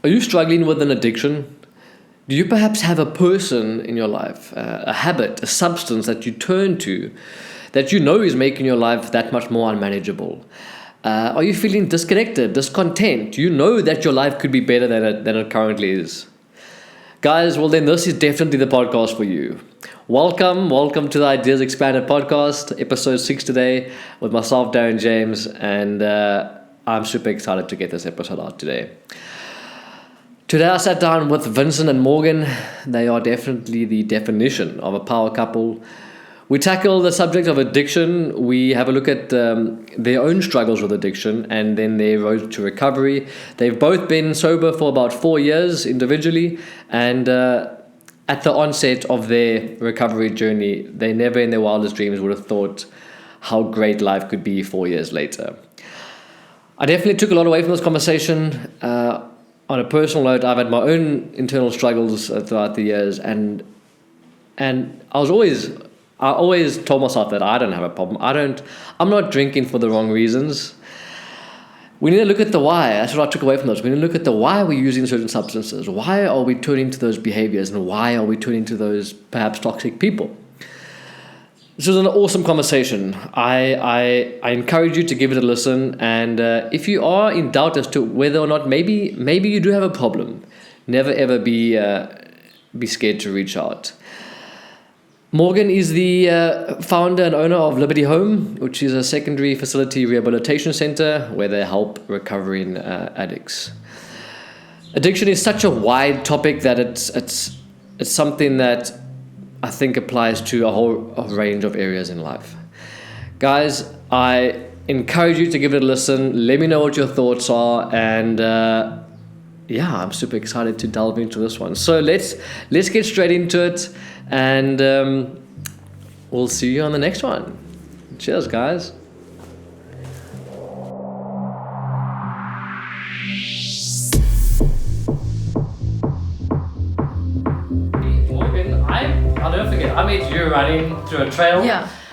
Are you struggling with an addiction? Do you perhaps have a person in your life, a habit, a substance that you turn to that you know is making your life that much more unmanageable? Are you feeling disconnected, discontent? You know that your life could be better than it currently is. Guys, well then this is definitely the podcast for you. Welcome to the Ideas Expanded podcast, episode 6 today with myself, Darren James, and I'm super excited to get this episode out today. Today I sat down with Vincent and Morgane. They are definitely the definition of a power couple. We tackle the subject of addiction. We have a look at their own struggles with addiction and then their road to recovery. They've both been sober for about 4 years individually, and at the onset of their recovery journey, they never in their wildest dreams would have thought how great life could be 4 years later. I definitely took a lot away from this conversation. On a personal note, I've had my own internal struggles throughout the years, and I always told myself that I don't have a problem. I'm not drinking for the wrong reasons. We need to look at the why. That's what I took away from this. We need to look at the why we're using certain substances. Why are we turning to those behaviors, and why are we turning to those perhaps toxic people? This was an awesome conversation. I encourage you to give it a listen, and if you are in doubt as to whether or not maybe you do have a problem, never ever be scared to reach out. Morgane is the founder and owner of Liberty Home, which is a secondary facility rehabilitation center where they help recovering addicts. Addiction is such a wide topic that it's something that I think applies to a range of areas in life. Guys, I encourage you to give it a listen. Let me know what your thoughts are, and I'm super excited to delve into this one. So let's get straight into it, and we'll see you on the next one. Cheers, guys. I'll never forget, I met you running through a trail,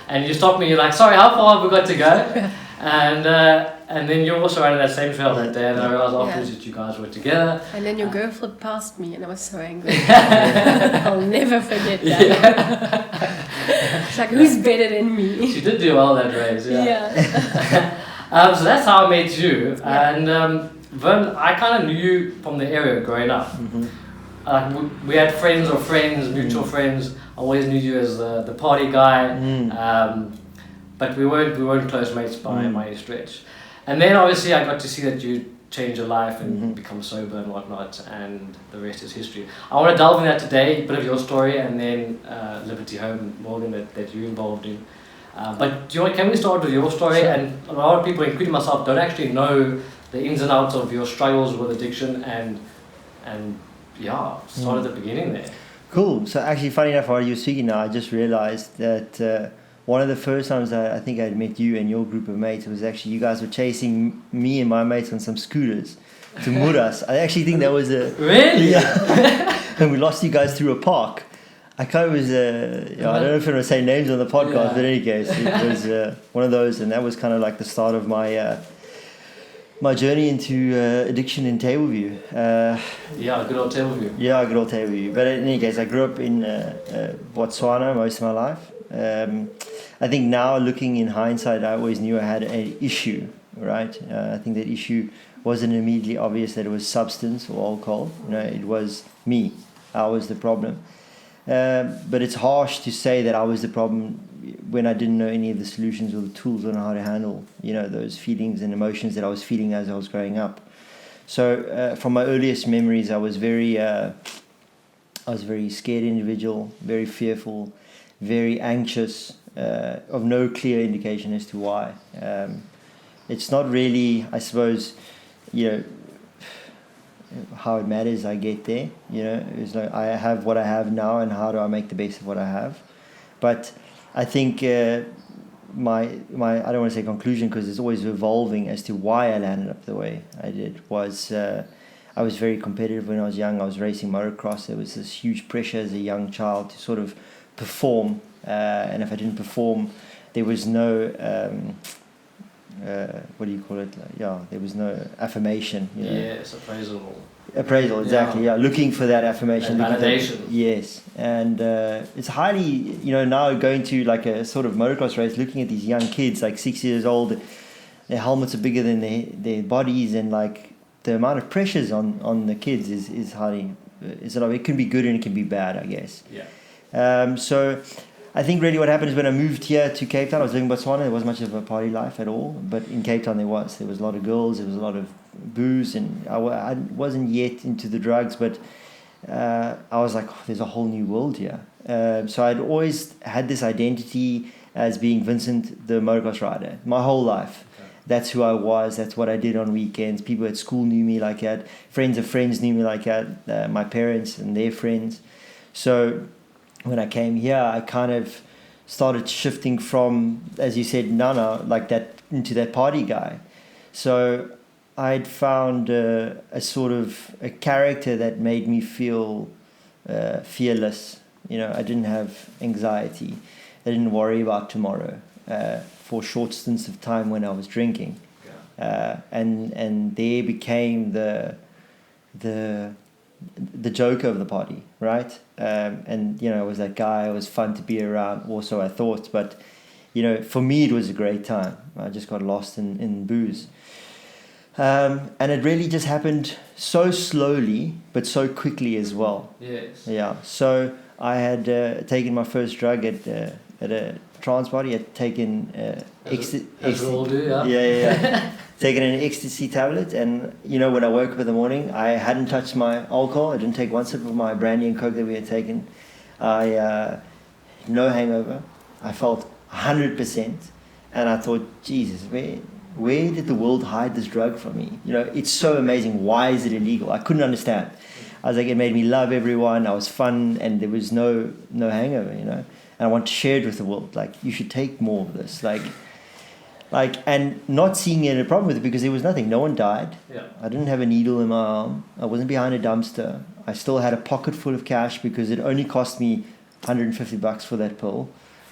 and you stopped me, you're like, sorry, how far have we got to go? And then you also ran that same trail that day, and I realized afterwards that you guys were together. And then your girlfriend passed me, and I was so angry. I'll never forget that. Yeah. It's like, who's better than me? She did do well that race, so that's how I met you, and Vin, I kind of knew you from the area growing up. Mm-hmm. We had mutual friends. I always knew you as the party guy, but we weren't close mates by any stretch. And then obviously I got to see that you changed your life and become sober and whatnot, and the rest is history. I want to delve in that today, a bit of your story, and then Liberty Home, Morgane, that you're involved in. But can we start with your story? Sure. And a lot of people, including myself, don't actually know the ins and outs of your struggles with addiction, and start at the beginning there. Cool. So actually, funny enough, while you're speaking now, I just realized that one of the first times I think I'd met you and your group of mates was actually you guys were chasing me and my mates on some scooters to Muras. I actually think that was a... Really? Yeah. And we lost you guys through a park. I don't know if I'm going to say names on the podcast, but in any case, it was one of those, and that was kind of like the start of my... my journey into addiction in Tableview. Good old Tableview. Yeah, good old Tableview. But in any case, I grew up in Botswana most of my life. I think now, looking in hindsight, I always knew I had an issue, right? I think that issue wasn't immediately obvious that it was substance or alcohol. It was me. I was the problem. But it's harsh to say that I was the problem when I didn't know any of the solutions or the tools on how to handle, those feelings and emotions that I was feeling as I was growing up. So from my earliest memories, I was a very scared individual, very fearful, very anxious, of no clear indication as to why. It's not really, I suppose, how it matters I get there. It's like I have what I have now, and how do I make the best of what I have? But I think my I don't want to say conclusion, because it's always evolving as to why I landed up the way I did, was I was very competitive when I was young. I was racing motocross. There was this huge pressure as a young child to sort of perform, and if I didn't perform, there was no what do you call it? There was no affirmation. Yes, appraisal. Appraisal, exactly. Yeah, looking for that affirmation, And validation. Yes, and it's highly, now going to like a sort of motocross race, looking at these young kids, like 6 years old, their helmets are bigger than their bodies, and like the amount of pressures on the kids is highly. It can be good and it can be bad, I guess. Yeah. So I think really what happened is when I moved here to Cape Town, I was living in Botswana, there wasn't much of a party life at all. But in Cape Town there was a lot of girls, there was a lot of booze, and I wasn't yet into the drugs, but I was like, there's a whole new world here. So I'd always had this identity as being Vincent, the motocross rider, my whole life. Okay. That's who I was, that's what I did on weekends. People at school knew me like that, friends of friends knew me like that, my parents and their friends. So when I came here, I kind of started shifting from, as you said, Nana, like that, into that party guy. So I'd found a sort of a character that made me feel fearless. I didn't have anxiety. I didn't worry about tomorrow for short stints of time when I was drinking. Yeah. And there became the joker of the party, right? And I was that guy. It was fun to be around, also I thought, but for me it was a great time. I just got lost in booze, and it really just happened so slowly but so quickly as well. Yes. Yeah. So I had taken my first drug at a trance party. I'd taken ecstasy. As we all do, yeah. Yeah. Taken an ecstasy tablet, and when I woke up in the morning, I hadn't touched my alcohol. I didn't take one sip of my brandy and coke that we had taken. I no hangover. I felt 100%, and I thought, Jesus, where did the world hide this drug from me? It's so amazing. Why is it illegal? I couldn't understand. I was like, it made me love everyone. I was fun, and there was no hangover. And I want to share it with the world. Like, you should take more of this. And not seeing a problem with it, because there was nothing. No one died. Yeah. I didn't have a needle in my arm. I wasn't behind a dumpster. I still had a pocket full of cash because it only cost me $150 for that pill.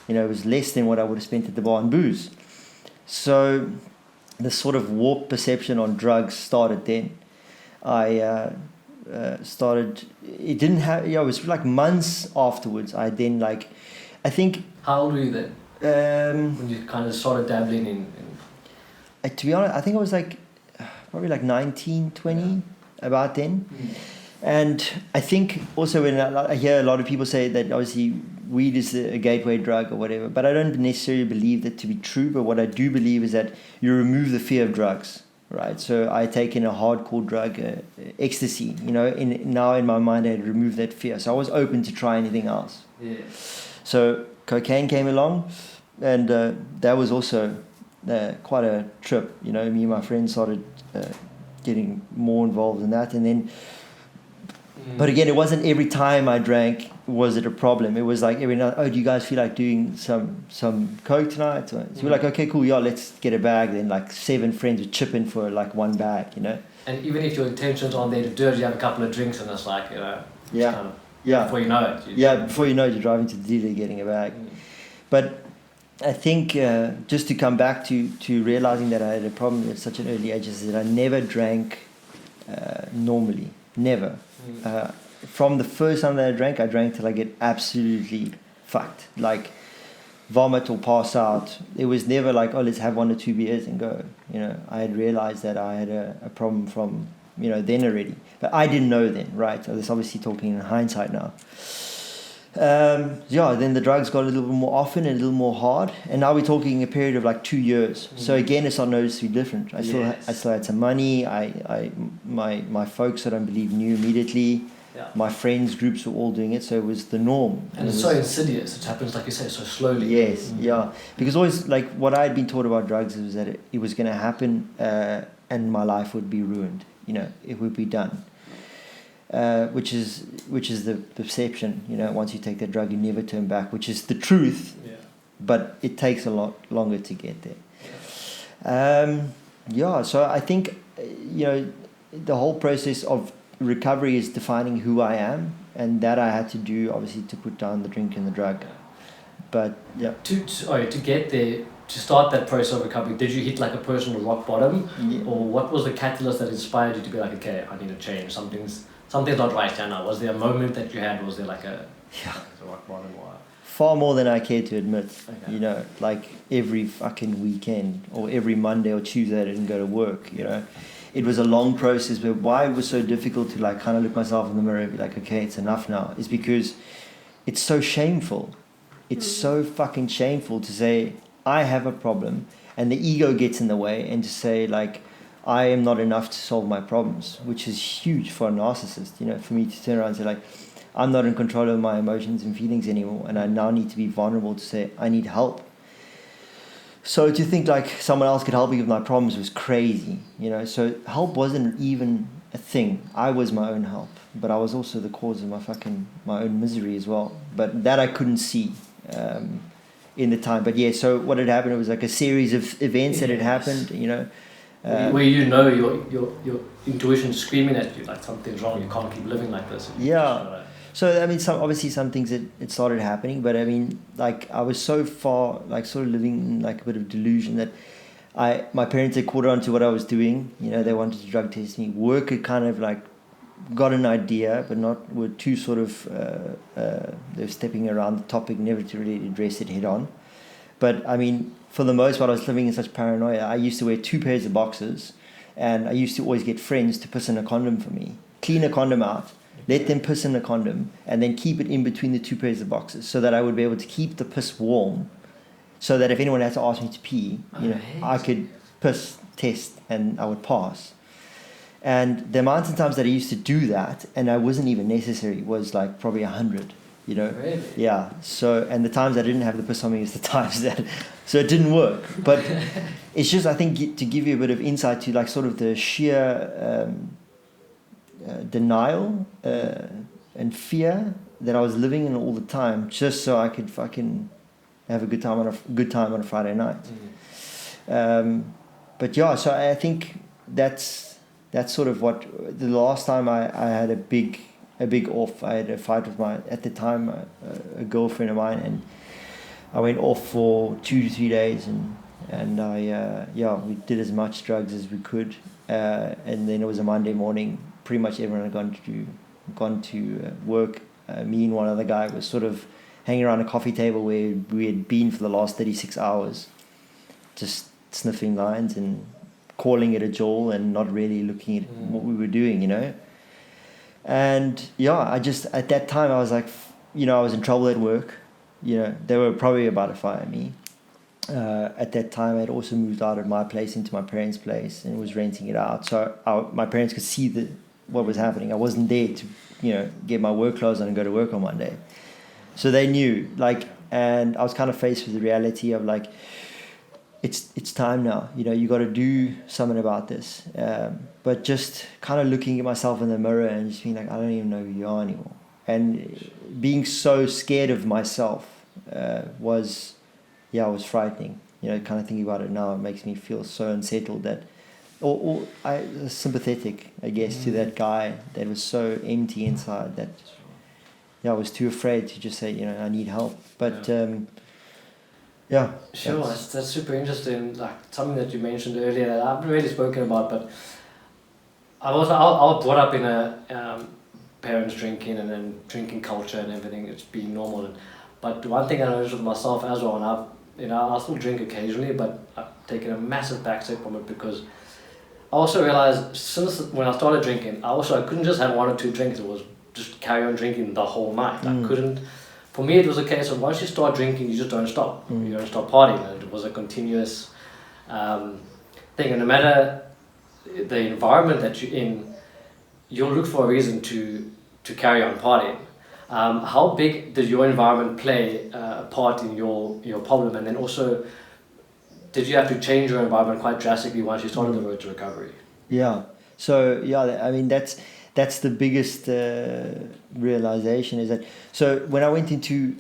It was less than what I would have spent at the bar on booze. So the sort of warped perception on drugs started then. I started. It didn't have. It was like months afterwards. I then I think. How old were you then? When you kind of started dabbling in... To be honest, I think I was probably 19, 20, about then. And I think also when I hear a lot of people say that obviously weed is a gateway drug or whatever, but I don't necessarily believe that to be true. But what I do believe is that you remove the fear of drugs, right? So I take in a hardcore drug, ecstasy, now in my mind I had removed that fear. So I was open to try anything else. Yeah. So cocaine came along, and that was also quite a trip. Me and my friends started getting more involved in that, and then. But again, it wasn't every time I drank was it a problem. It was like every night. Oh, do you guys feel like doing some coke tonight? So we're like, okay, cool, yeah, let's get a bag. Then 7 friends would chip in for 1 bag, And even if your intentions aren't there to do it, you have a couple of drinks, and it's yeah. Before you know it. Before you know it, you're driving to the dealer getting a bag. But I think just to come back to realizing that I had a problem at such an early age is that I never drank normally. Never. From the first time that I drank till I get absolutely fucked. Vomit or pass out. It was never let's have 1 or 2 beers and go. I had realized that I had a problem from then already, but I didn't know then, right? So this obviously talking in hindsight now. Then the drugs got a little bit more often and a little more hard, and now we're talking a period of 2 years. So again, it's not noticeably different. I still had some money. My folks, I don't believe, knew immediately. Yeah. My friends groups were all doing it, so it was the norm. And it's so insidious. It happens, like you say, so slowly. Yes, yeah. Because always, what I had been taught about drugs was that it was going to happen, and my life would be ruined. It would be done. Which is the perception. Once you take that drug, you never turn back, which is the truth. Yeah. But it takes a lot longer to get there. So I think the whole process of recovery is defining who I am, and that I had to do obviously to put down the drink and the drug. But yeah, to get there, to start that process of recovery, did you hit like a personal rock bottom, or what was the catalyst that inspired you to be like, okay, I need to change, something's not right here now? Was there a moment that you had? Was there like a rock bottom? Or far more than I care to admit. okay. You know, like every fucking weekend or every Monday or Tuesday I didn't go to work, you know. It was a long process, but why it was so difficult to like kind of look myself in the mirror and be like, okay, it's enough now, is because it's so shameful. It's so fucking shameful to say, I have a problem, and the ego gets in the way, and to say like, I am not enough to solve my problems, which is huge for a narcissist, you know, for me to turn around and say like, I'm not in control of my emotions and feelings anymore, and I now need to be vulnerable to say, I need help. So to think like someone else could help me with my problems was crazy, you know. So help wasn't even a thing. I was my own help, but I was also the cause of my own misery as well. But that I couldn't see in the time. But yeah, so what had happened, it was like a series of events that had happened, you know. Where you know your intuition screaming at you like something's wrong, you can't keep living like this. Yeah. So I mean, some things it started happening, but I mean, like I was so far, like sort of living in like a bit of delusion that my parents had caught on to what I was doing. You know, they wanted to drug test me. Work had kind of like got an idea, but were too sort of they were stepping around the topic, never to really address it head on. But I mean, for the most part, I was living in such paranoia. I used to wear 2 pairs of boxers, and I used to always get friends to piss in a condom for me, clean a condom out, let them piss in the condom, and then keep it in between the 2 pairs of boxers so that I would be able to keep the piss warm, so that if anyone had to ask me to pee, you know, I could piss test and I would pass. And the amount of times that I used to do that, and I wasn't even necessary, was like probably 100, you know. Really? Yeah. So, and the times I didn't have the piss on me is the times that, so it didn't work. But it's just, I think, to give you a bit of insight to like sort of the sheer denial and fear that I was living in all the time, just so I could fucking have a good time on a Friday night. But yeah, so I think that's sort of what the last time I had a big off. I had a fight with at the time a girlfriend of mine, and I went off for 2 to 3 days, and I we did as much drugs as we could, and then it was a Monday morning. Pretty much everyone had gone to work. Me and one other guy was sort of hanging around a coffee table where we had been for the last 36 hours, just sniffing lines and calling it a jaw and not really looking at what we were doing, you know. And yeah, I just, at that time I was like, you know, I was in trouble at work, you know, they were probably about to fire me. At that time I had also moved out of my place into my parents' place and was renting it out, so my parents could see what was happening. I wasn't there to, you know, get my work clothes on and go to work on Monday. So they knew, like, and I was kind of faced with the reality of like, it's time now, you know, you got to do something about this. But just kind of looking at myself in the mirror and just being like, I don't even know who you are anymore. And being so scared of myself was frightening. You know, kind of thinking about it now, it makes me feel so unsettled that, or sympathetic, I guess, to that guy that was so empty inside that, I was too afraid to just say, you know, I need help. But sure, that's super interesting. Like something that you mentioned earlier that I haven't really spoken about, but I was brought up in a parents drinking and then drinking culture and everything. It's being normal. But one thing I noticed with myself as well, and I still drink occasionally, but I've taken a massive backstep from it because I also realized since when I started drinking, I couldn't just have 1 or 2 drinks. It was just carry on drinking the whole night. I couldn't. For me, it was a case of once you start drinking, you just don't stop. You don't stop partying. And it was a continuous thing. And no matter the environment that you're in, you'll look for a reason to carry on partying. How big did your environment play a part in your problem? And then also, did you have to change your environment quite drastically once you started the road to recovery? Yeah. So I mean that's the biggest realization, is that, so when I went into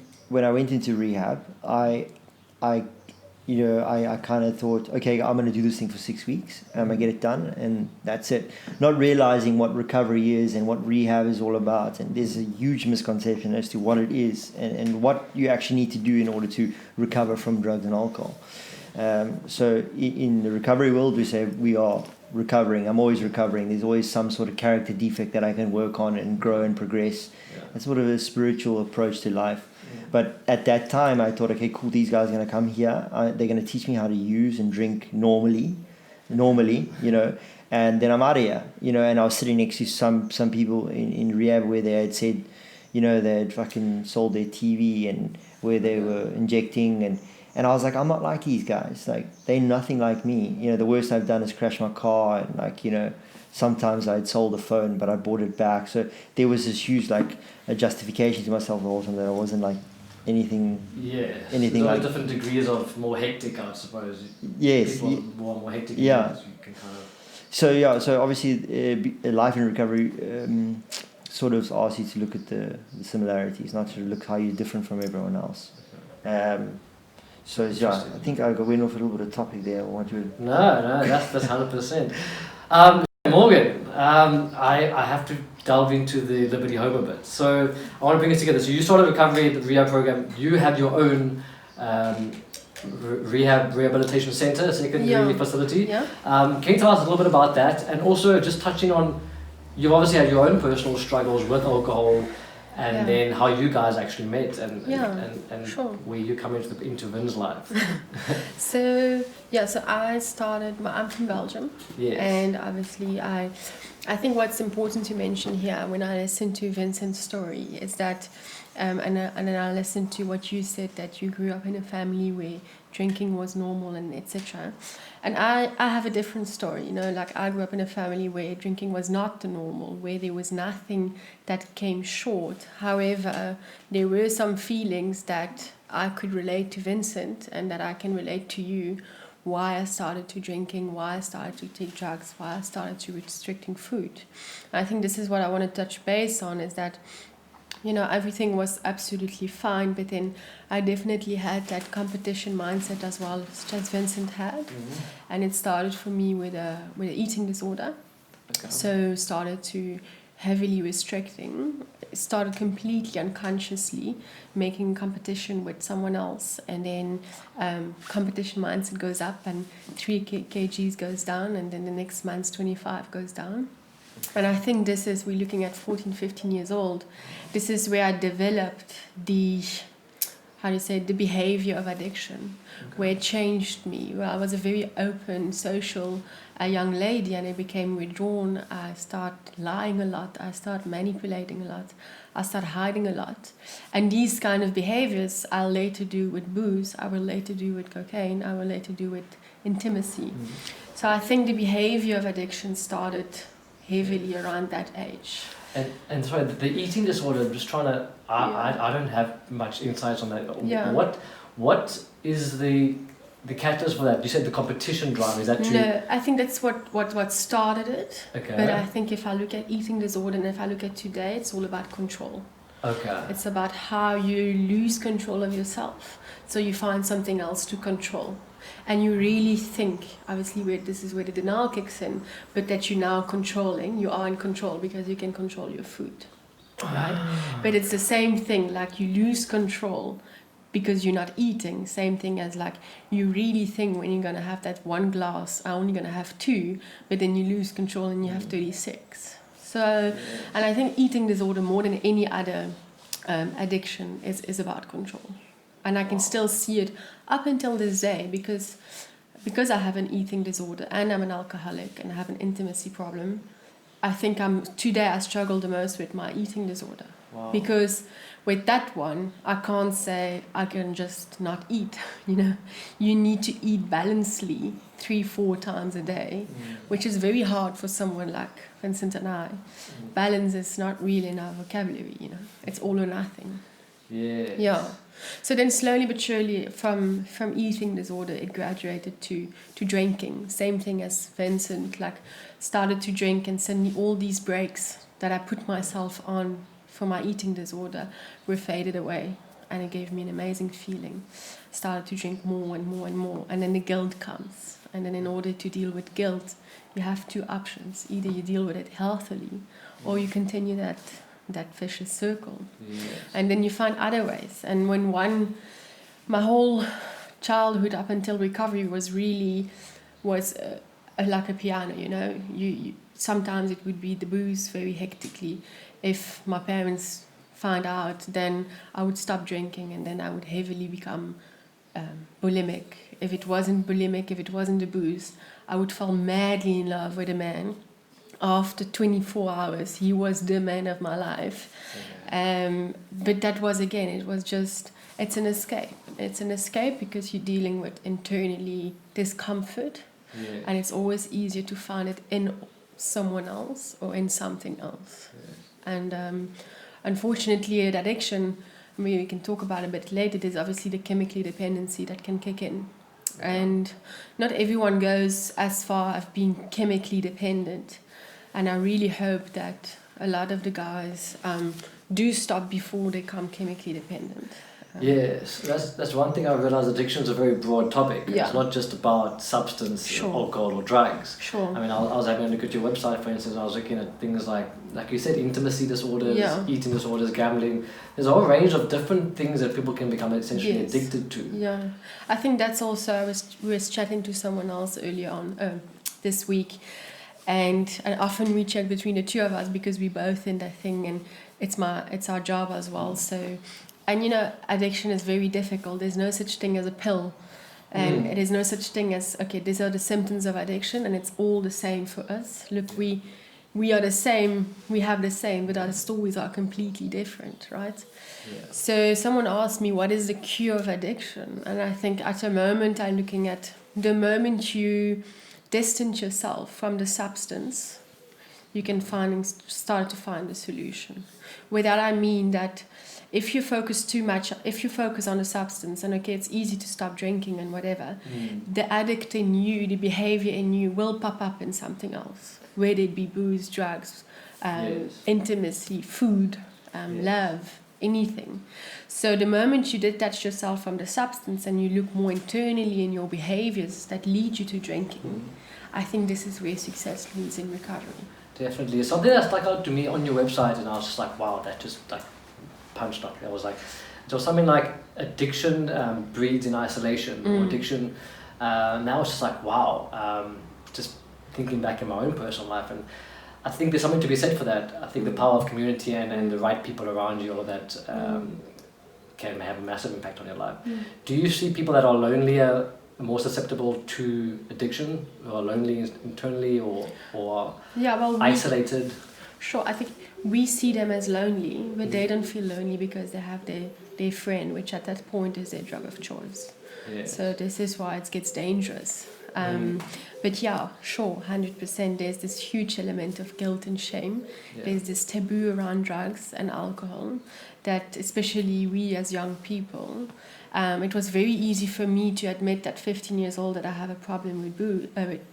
rehab, I kind of thought, okay, I'm going to do this thing for 6 weeks, I'm going to get it done, and that's it. Not realizing what recovery is and what rehab is all about. And there's a huge misconception as to what it is and what you actually need to do in order to recover from drugs and alcohol. So in the recovery world, we say we are recovering. I'm always recovering. There's always some sort of character defect that I can work on and grow and progress. It's sort of a spiritual approach to life. But at that time, I thought, okay, cool, these guys are going to come here. They're going to teach me how to use and drink normally, you know, and then I'm out of here, you know. And I was sitting next to some people in rehab where they had said, you know, they had fucking sold their TV and where they were injecting. And I was like, I'm not like these guys. Like, they're nothing like me. You know, the worst I've done is crash my car. And like, you know, sometimes I'd sold the phone, but I bought it back. So there was this huge, like, a justification to myself the whole time that I wasn't like anything. Yeah. Anything so there like are different degrees of more hectic, I suppose. Yes. People are more hectic. Yeah. You can kind of. So obviously, life in recovery sort of asks you to look at the similarities, not to look how you're different from everyone else. So yeah, I think I went off a little bit of topic there. No, that's 100%. Morgane, I have to delve into the Liberty Home a bit. So I want to bring us together. So you started recovery at the rehab program. You had your own rehabilitation center, secondary facility. Yeah. Can you tell us a little bit about that? And also just touching on, you've obviously had your own personal struggles with alcohol, and then how you guys actually met and sure. where you come into Vin's life. So I started, I'm from Belgium. Yes. And obviously I think what's important to mention here when I listen to Vincent's story is that, and then I listened to what you said, that you grew up in a family where drinking was normal and etc. And I have a different story, you know, like I grew up in a family where drinking was not the normal, where there was nothing that came short. However, there were some feelings that I could relate to Vincent and that I can relate to you, why I started to drinking, why I started to take drugs, why I started to restricting food. I think this is what I want to touch base on, is that, you know, everything was absolutely fine, but then I definitely had that competition mindset as well, as Vincent had. Mm-hmm. And it started for me with an eating disorder. Okay. So started to heavily restricting, started completely unconsciously making competition with someone else, and then competition mindset goes up and 3 kgs goes down, and then the next month's 25 goes down. And I think this is, we're looking at 14, 15 years old. This is where I developed the behavior of addiction, where it changed me. Where I was a very open, social young lady, and I became withdrawn. I started lying a lot. I started manipulating a lot. I started hiding a lot. And these kind of behaviors I'll later do with booze. I will later do with cocaine. I will later do with intimacy. Mm-hmm. So I think the behavior of addiction started heavily around that age. And sorry, the eating disorder, I'm just trying to, I don't have much insights on that. Yeah. What is the catalyst for that? You said the competition drive, is that true? No, I think that's what started it. Okay. But I think if I look at eating disorder and if I look at today, it's all about control. Okay. It's about how you lose control of yourself. So you find something else to control. And you really think, obviously this is where the denial kicks in, but that you're now controlling, you are in control because you can control your food, right? But it's the same thing, like you lose control because you're not eating. Same thing as like you really think when you're going to have that one glass, I'm only going to have 2, but then you lose control and you have 36. So, and I think eating disorder more than any other addiction is about control. And I can still see it up until this day because I have an eating disorder and I'm an alcoholic and I have an intimacy problem. I think today I struggle the most with my eating disorder. Wow. Because with that one, I can't say I can just not eat. You know, you need to eat balancedly 3-4 times a day, which is very hard for someone like Vincent and I. Balance is not really in our vocabulary. You know, it's all or nothing. Yes. Yeah. So then slowly but surely from eating disorder it graduated to drinking. Same thing as Vincent, like started to drink and suddenly all these breaks that I put myself on for my eating disorder were faded away, and it gave me an amazing feeling. Started to drink more and more and more, and then the guilt comes. And then in order to deal with guilt, you have 2 options. Either you deal with it healthily or you continue that vicious circle. Yes. And then you find other ways. And when my whole childhood up until recovery was like a piano, you know. You sometimes it would be the booze very hectically. If my parents find out, then I would stop drinking, and then I would heavily become bulimic. If it wasn't bulimic, if it wasn't the booze, I would fall madly in love with a man. After 24 hours, he was the man of my life. But that was, again, it's an escape. It's an escape because you're dealing with internally discomfort, and it's always easier to find it in someone else or in something else. And unfortunately, at addiction, I mean, we can talk about it a bit later, there's obviously the chemical dependency that can kick in. And not everyone goes as far as being chemically dependent. And I really hope that a lot of the guys do stop before they become chemically dependent. Yes, that's one thing I realized. Addiction is a very broad topic. Yeah. It's not just about substance, Sure. alcohol, or drugs. Sure. I mean, I was having a look at your website, for instance. I was looking at things like you said, intimacy disorders, eating disorders, gambling. There's a whole range of different things that people can become essentially addicted to. Yeah, I think that's also. We was chatting to someone else earlier on this week, and often we check between the two of us because we both in that thing, and it's our job as well. So. And, you know, addiction is very difficult. There's no such thing as a pill. And there's no such thing as, okay, these are the symptoms of addiction and it's all the same for us. Look, we are the same, we have the same, but our stories are completely different, right? Yeah. So someone asked me, what is the cure of addiction? And I think at the moment I'm looking at the moment you distance yourself from the substance, you can start to find a solution. With that I mean that if you focus too much, if you focus on the substance, and okay, it's easy to stop drinking and whatever, the addict in you, the behavior in you will pop up in something else, whether it be booze, drugs, intimacy, food, love, anything. So the moment you detach yourself from the substance and you look more internally in your behaviors that lead you to drinking, I think this is where success leads in recovery. Definitely. It's something that stuck out to me on your website, and I was just like, wow, that just like punched up. It was something like addiction breeds in isolation, or addiction. Now it's just like, wow, just thinking back in my own personal life, and I think there's something to be said for that. I think the power of community and the right people around you, all of that can have a massive impact on your life. Do you see people that are lonelier, more susceptible to addiction, who are lonely internally or isolated? Sure, I think we see them as lonely, but they don't feel lonely because they have their friend, which at that point is their drug of choice. So this is why it gets dangerous. But yeah, sure, 100%. There's this huge element of guilt and shame. There's this taboo around drugs and alcohol that especially we as young people, it was very easy for me to admit at 15 years old that I have a problem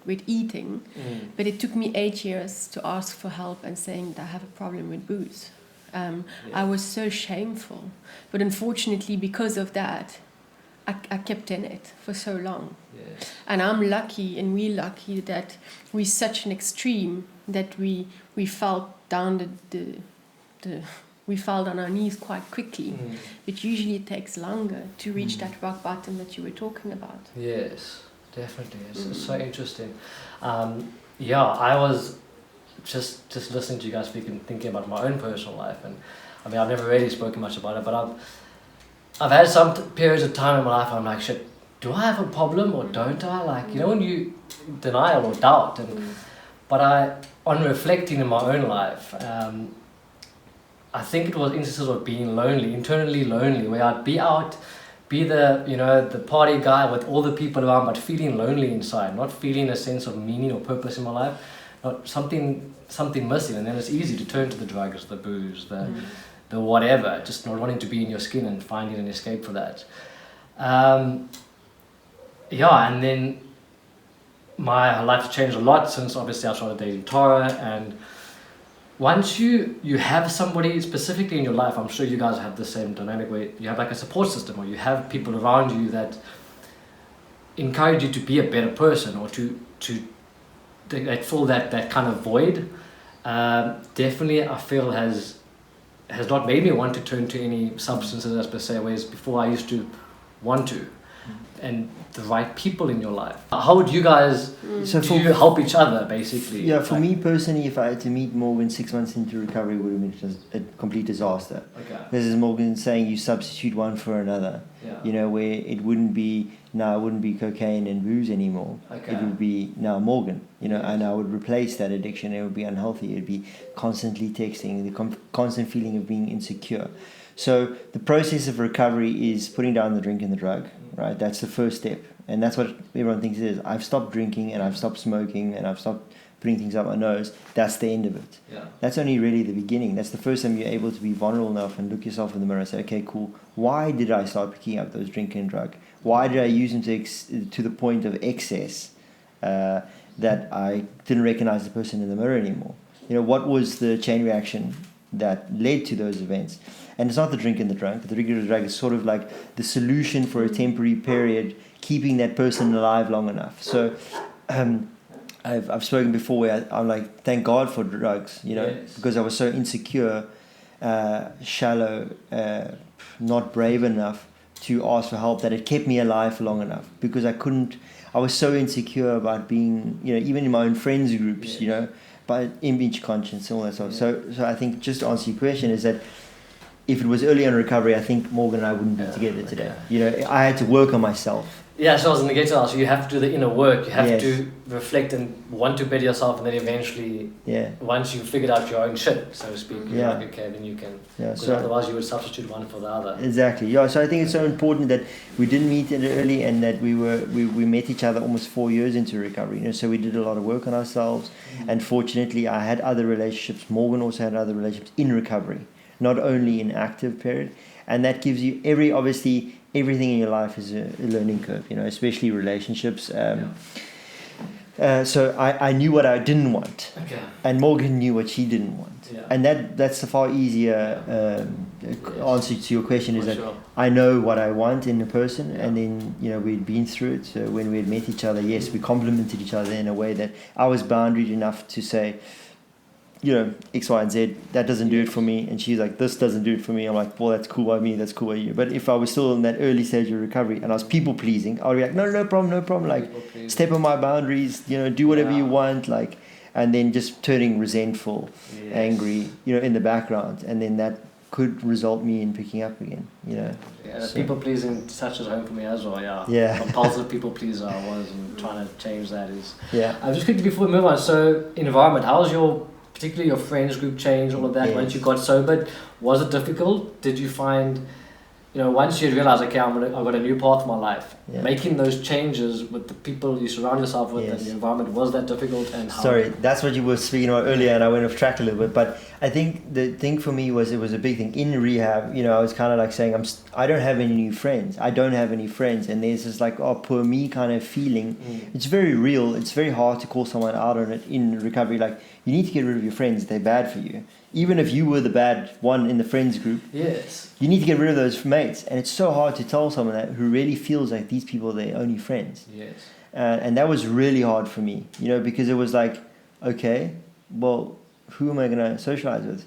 with eating. But it took me 8 years to ask for help and saying that I have a problem with booze. I was so shameful. But unfortunately, because of that, I kept in it for so long. And I'm lucky, and we're lucky that we're such an extreme that we fell down we fell on our knees quite quickly. But usually it takes longer to reach that rock bottom that you were talking about. Yes, definitely. It's so interesting. I was just listening to you guys speak and thinking about my own personal life, and I mean, I've never really spoken much about it, but I've had some periods of time in my life where I'm like, shit, do I have a problem or don't I? Like, you know, when you denial or doubt, but on reflecting in my own life, I think it was instances of being lonely, internally lonely, where I'd be out, be the party guy with all the people around, but feeling lonely inside, not feeling a sense of meaning or purpose in my life, not something missing. And then it's easy to turn to the drugs, the booze, the whatever, just not wanting to be in your skin and finding an escape for that. And then my life's changed a lot since obviously I started dating Tara, and once you have somebody specifically in your life, I'm sure you guys have the same dynamic where you have like a support system, or you have people around you that encourage you to be a better person, or to fill that kind of void. Definitely I feel has not made me want to turn to any substances as per se, whereas before I used to want to. and the right people in your life. How would you guys you help each other, basically? Yeah, for me personally, if I had to meet Morgane 6 months into recovery, it would have been a complete disaster. Okay. This is Morgane saying you substitute one for another. Yeah. You know, where it wouldn't be cocaine and booze anymore. Okay. It would be now Morgane, you know, and I would replace that addiction. It would be unhealthy. It would be constantly texting, the constant feeling of being insecure. So the process of recovery is putting down the drink and the drug, right? That's the first step. And that's what everyone thinks it is. I've stopped drinking and I've stopped smoking and I've stopped putting things up my nose. That's the end of it. Yeah. That's only really the beginning. That's the first time you're able to be vulnerable enough and look yourself in the mirror and say, okay, cool. Why did I start picking up those drink and drug? Why did I use them to the point of excess that I didn't recognize the person in the mirror anymore? You know, what was the chain reaction that led to those events? And it's not the drink and the drug. The drink and the drug is sort of like the solution for a temporary period, keeping that person alive long enough. So I've spoken before where I'm like, thank God for drugs, you know, yes. because I was so insecure, shallow, not brave enough to ask for help that it kept me alive for long enough, because I was so insecure about being, you know, even in my own friends groups, yes. You know, by image conscience and all that stuff. Yeah. So I think, just to answer your question, is that if it was early on recovery, I think Morgane and I wouldn't be together today. You know, I had to work on myself. Yeah, so I was going to get to ask you, have to do the inner work. You have Yes. to reflect and want to better yourself, and then eventually, once you've figured out your own shit, so to speak, you're like, okay, then you can. Yeah, because otherwise you would substitute one for the other. Exactly. Yeah. So I think it's so important that we didn't meet it early, and that we met each other almost 4 years into recovery. You know, so we did a lot of work on ourselves, and fortunately, I had other relationships. Morgane also had other relationships in recovery, not only in active period, and that gives you everything in your life is a learning curve, you know, especially relationships. So I knew what I didn't want, and Morgane knew what she didn't want, and that's a far easier answer to your question. Is that I know what I want in a person, and then, you know, we'd been through it. So when we had met each other, yes, we complemented each other in a way that I was boundaried enough to say, you know, X, Y, and Z, that doesn't do it for me. And she's like, this doesn't do it for me. I'm like, well, that's cool by me, that's cool by you. But if I was still in that early stage of recovery and I was people pleasing, I would be like, no problem. Like, step on my boundaries, you know, do whatever you want. Like, and then just turning resentful, angry, you know, in the background. And then that could result me in picking up again, you know. Yeah, so people pleasing touches home for me as well, yeah. Compulsive people pleaser I was, and trying to change that is. Yeah. Just quickly before we move on, so environment, how was particularly your friends group change, all of that, once you got sober? Was it difficult? Did you find, you know, once you realize, okay, I've got a new path in my life, making those changes with the people you surround yourself with and the environment, was that difficult? And how? Sorry, that's what you were speaking about earlier, and I went off track a little bit, but I think the thing for me was, it was a big thing in rehab. You know, I was kind of like saying, I don't have any new friends. I don't have any friends, and there's this like, oh, poor me kind of feeling. It's very real. It's very hard to call someone out on it in recovery. Like, you need to get rid of your friends. They're bad for you. Even if you were the bad one in the friends group, you need to get rid of those mates. And it's so hard to tell someone that, who really feels like these people are their only friends. And that was really hard for me, you know, because it was like, okay, well, who am I going to socialize with?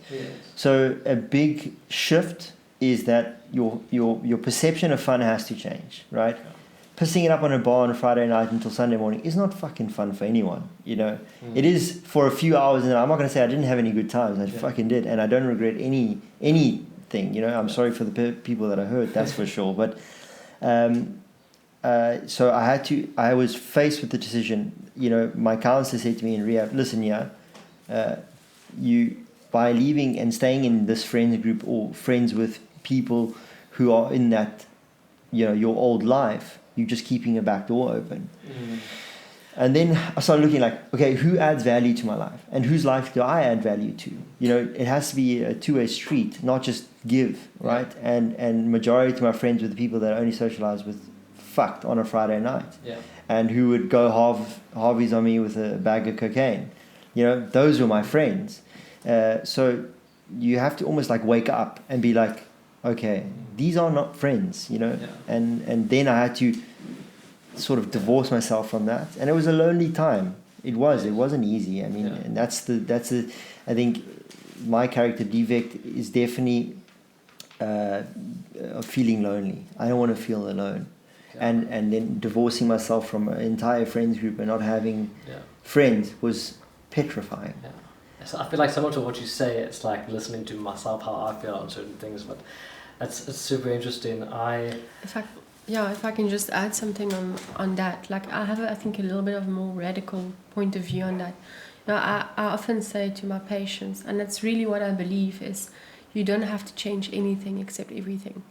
So a big shift is that your perception of fun has to change, right? Pissing it up on a bar on a Friday night until Sunday morning is not fucking fun for anyone, you know. It is for a few hours, and I'm not going to say I didn't have any good times. I fucking did, and I don't regret anything, you know. I'm sorry for the people that I hurt, that's for sure. But so I was faced with the decision, you know. My counselor said to me in rehab, listen, you, by leaving and staying in this friends group or friends with people who are in that, you know, your old life, you're just keeping a back door open. And then I started looking like, okay, who adds value to my life, and whose life do I add value to? You know, it has to be a two-way street, not just give, right? And majority of my friends were the people that I only socialize with fucked on a Friday night, and who would go halvies on me with a bag of cocaine. You know, those were my friends. So you have to almost like wake up and be like, okay, these are not friends, you know. And then I had to sort of divorce myself from that, and it was a lonely time. It wasn't easy. I mean, and that's I think my character defect is definitely feeling lonely. I don't want to feel alone, and then divorcing myself from an entire friends group and not having friends was petrifying. Yeah. So I feel like similar to what you say, it's like listening to myself, how I feel on certain things, but it's super interesting. If I can just add something on that, like I have, I think, a little bit of a more radical point of view on that. I often say to my patients, and that's really what I believe, is you don't have to change anything except everything.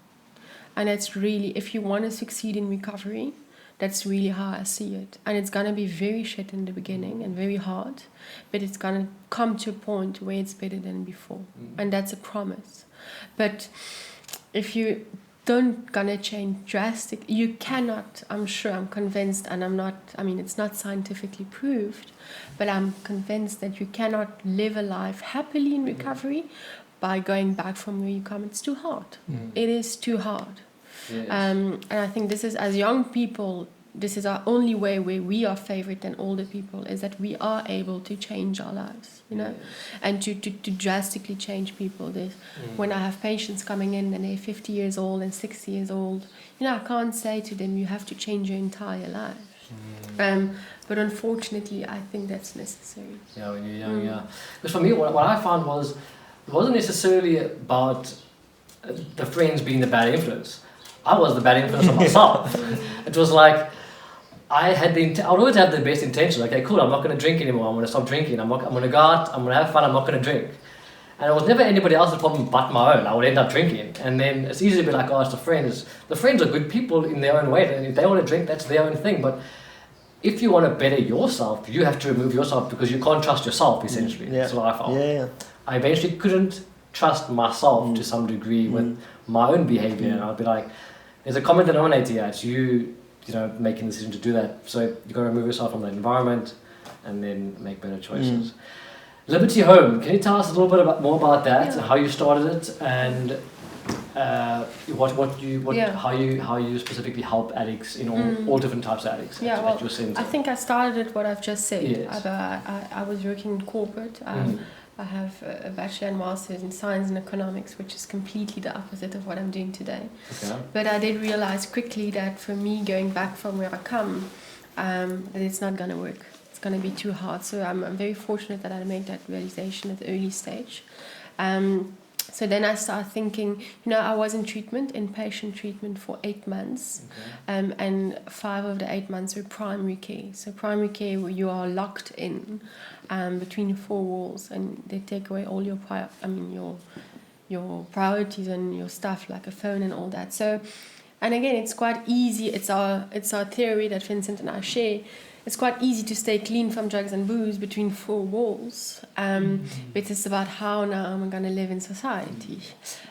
And it's really, if you want to succeed in recovery, that's really how I see it. And it's going to be very shit in the beginning and very hard, but it's going to come to a point where it's better than before. And that's a promise. But if you don't gonna change drastic, you cannot, I'm convinced, and it's not scientifically proved, but I'm convinced that you cannot live a life happily in recovery by going back from where you come. It's too hard. It is too hard. Yes. And I think this is, as young people, this is our only way where we are favored than older people, is that we are able to change our lives, and to drastically change people. When I have patients coming in and they're 50 years old and 60 years old, I can't say to them, you have to change your entire life. But unfortunately, I think that's necessary. Yeah, when you're young, Because for me, what I found was, it wasn't necessarily about the friends being the bad influence. I was the bad influence on myself. It was like, I would always have the best intention. Okay, cool, I'm not going to drink anymore. I'm going to stop drinking. I'm going to go out. I'm going to have fun. I'm not going to drink. And it was never anybody else's problem but my own. I would end up drinking. And then it's easy to be like, oh, it's the friends. The friends are good people in their own way. And if they want to drink, that's their own thing. But if you want to better yourself, you have to remove yourself, because you can't trust yourself, essentially. That's what I found. Yeah. I eventually couldn't trust myself to some degree with my own behavior. And I'd be like, there's a common denominator here. It's you making the decision to do that. So you've got to remove yourself from that environment and then make better choices. Liberty Home, can you tell us a little bit more about that, how you started it, and how you specifically help addicts in all different types of addicts at your center? I think I started at what I've just said. Yes. I was working in corporate. I have a bachelor and master's in science and economics, which is completely the opposite of what I'm doing today. Okay. But I did realize quickly that for me, going back from where I come, that it's not going to work. It's going to be too hard. So I'm very fortunate that I made that realization at the early stage. So then I started thinking, I was in inpatient treatment for 8 months. Okay. And 5 of the 8 months were primary care. So primary care, where you are locked in between 4 walls, and they take away all your priorities and your stuff, like a phone and all that. So, and again, it's quite easy. It's our theory that Vincent and I share. It's quite easy to stay clean from drugs and booze between 4 walls. But it's about how now am I going to live in society,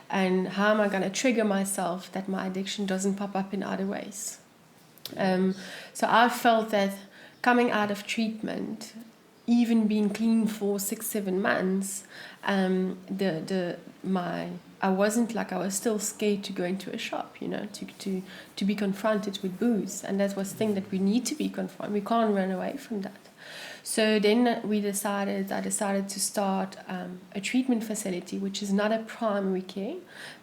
and how am I going to trigger myself that my addiction doesn't pop up in other ways. So I felt that coming out of treatment, even being clean for 6-7 months, I was still scared to go into a shop, to be confronted with booze. And that was the thing that we need to be confronted. We can't run away from that. So then I decided to start a treatment facility, which is not a primary care.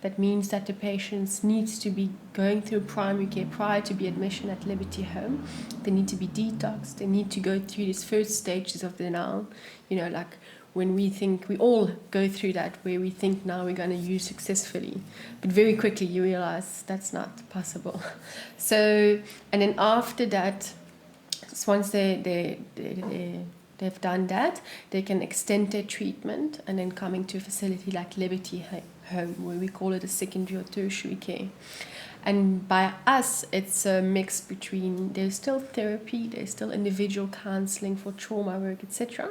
That means that the patients needs to be going through primary care prior to be admission at Liberty Home. They need to be detoxed. They need to go through these first stages of denial, like when we all go through that, where we think now we're going to use successfully, but very quickly you realize that's not possible. So, and then after that, once they've done that, they can extend their treatment and then come into a facility like Liberty Home, where we call it a secondary or tertiary care. And by us, it's a mix between, there's still therapy, there's still individual counseling for trauma work, etc.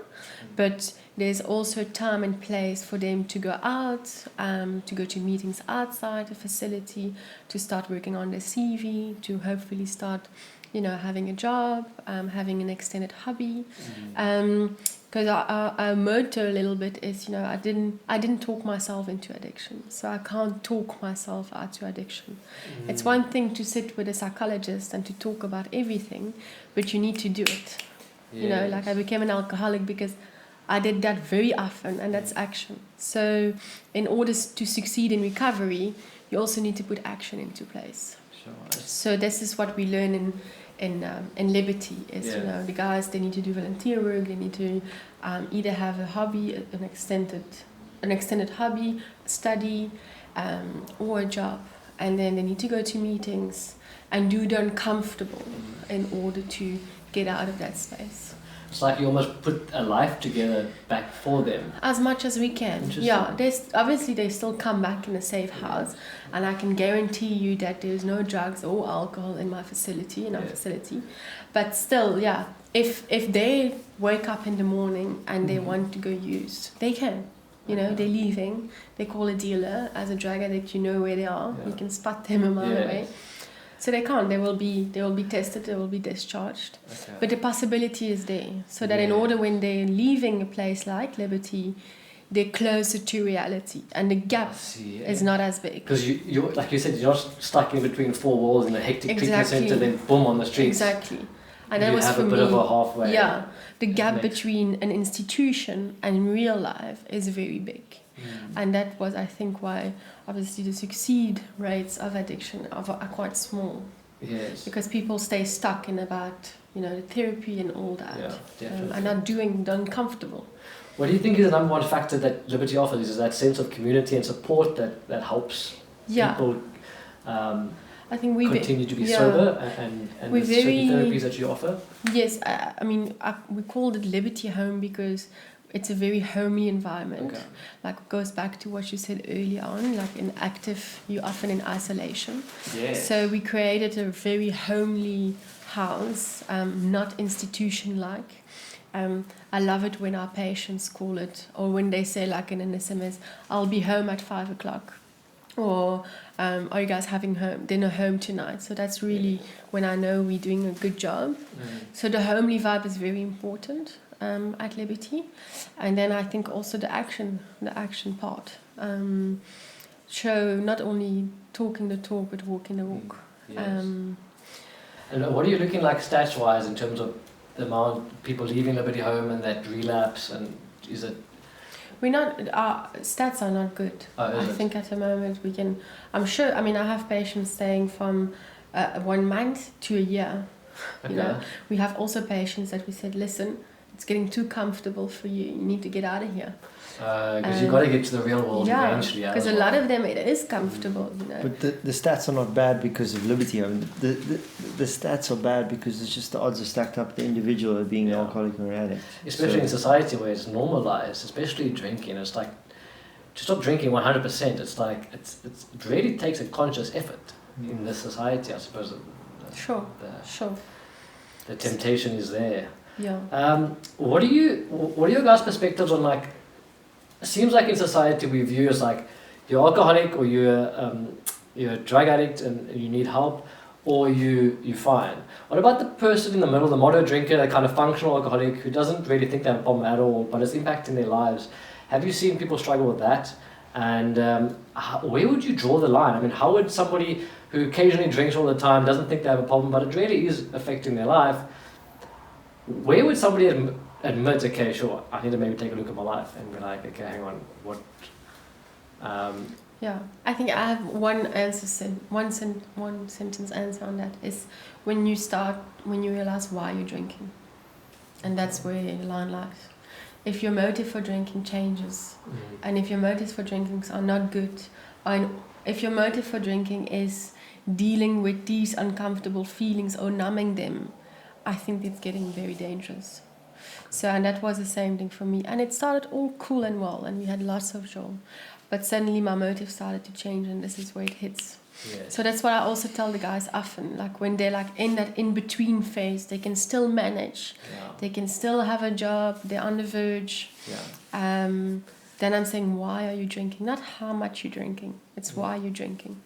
But there's also time and place for them to go out, to go to meetings outside the facility, to start working on their CV, to hopefully start, having a job, having an extended hobby. Because our motto a little bit is, I didn't talk myself into addiction, so I can't talk myself out to addiction. It's one thing to sit with a psychologist and to talk about everything, but you need to do it. Yes. Like I became an alcoholic because I did that very often, and that's action. So in order to succeed in recovery, you also need to put action into place. Sure. So this is what we learn in Liberty is, you know, the guys, they need to do volunteer work, they need to either have a hobby, an extended hobby, study, or a job, and then they need to go to meetings and do the uncomfortable in order to get out of that space. It's like you almost put a life together back for them. As much as we can. Yeah, obviously they still come back in a safe house, and I can guarantee you that there's no drugs or alcohol in my facility, facility. But still, yeah, if they wake up in the morning and they want to go use, they can. You know, they're leaving, they call a dealer. As a drug addict, you know where they are. You can spot them a mile away. So they can't. They will be tested. They will be discharged. Okay. But the possibility is there. So that in order, when they're leaving a place like Liberty, they're closer to reality, and the gap is not as big. Because you, like you said, you're not stuck in between four walls in a hectic treatment center, then boom on the streets. Exactly. And that was for me. You have a bit of a halfway. Yeah, the gap between an institution and real life is very big. And that was, I think, why obviously the succeed rates of addiction are quite small. Yes. Because people stay stuck in about, you know, the therapy and all that. Yeah, definitely. And not doing the uncomfortable. What do you think is the number one factor that Liberty offers? Is that sense of community and support that helps people I think we continue to be sober, and the certain therapies that you offer? Yes, I mean, we called it Liberty Home because it's a very homey environment. Okay. Like, it goes back to what you said earlier on, like in active, you're often in isolation. Yes. So we created a very homely house, not institution-like. I love it when our patients call it, or when they say, like in an SMS, I'll be home at 5 o'clock. Or are you guys having dinner home tonight? So that's really when I know we're doing a good job. So the homely vibe is very important at Liberty. And then I think also the action part. Show not only talking the talk, but walking the walk. Yes. And what are you looking like stats-wise in terms of the amount of people leaving Liberty Home and that relapse? And is it... Our stats are not good. I think at the moment we can... I'm sure, I mean, I have patients staying from 1 month to a year. You know, we have also patients that we said, listen, it's getting too comfortable for you. You need to get out of here. Because you've got to get to the real world eventually. Yeah, because a lot of them, it is comfortable, you know. But the stats are not bad because of Liberty. I mean, the stats are bad because it's just the odds are stacked up the individual of being an alcoholic or an addict. Especially in society where it's normalized, especially drinking. It's like, to stop drinking 100%, it's like, it really takes a conscious effort in this society, I suppose. Sure. The temptation is there. Yeah. What are your guys' perspectives on, like, it seems like in society we view as like you're alcoholic or you're a drug addict and you need help, or you're fine. What about the person in the middle, the moderate drinker, the kind of functional alcoholic who doesn't really think they have a problem at all, but it's impacting their lives? Have you seen people struggle with that? And where would you draw the line? I mean, how would somebody who occasionally drinks all the time, doesn't think they have a problem, but it really is affecting their life, where would somebody admit, okay, sure, I need to maybe take a look at my life and be like, okay, hang on, what? Yeah, I think I have one sentence answer on that is when you realize why you're drinking, and that's where the line lies. If your motive for drinking changes, and if your motives for drinking are not good, and if your motive for drinking is dealing with these uncomfortable feelings or numbing them, I think it's getting very dangerous. So, and that was the same thing for me. And it started all cool and well, and we had lots of joy. But suddenly my motive started to change, and this is where it hits. Yes. So that's what I also tell the guys often. Like, when they're like in that in-between phase, they can still manage. Yeah. They can still have a job. They're on the verge. Yeah. Then I'm saying, why are you drinking? Not how much you're drinking. It's why you're drinking.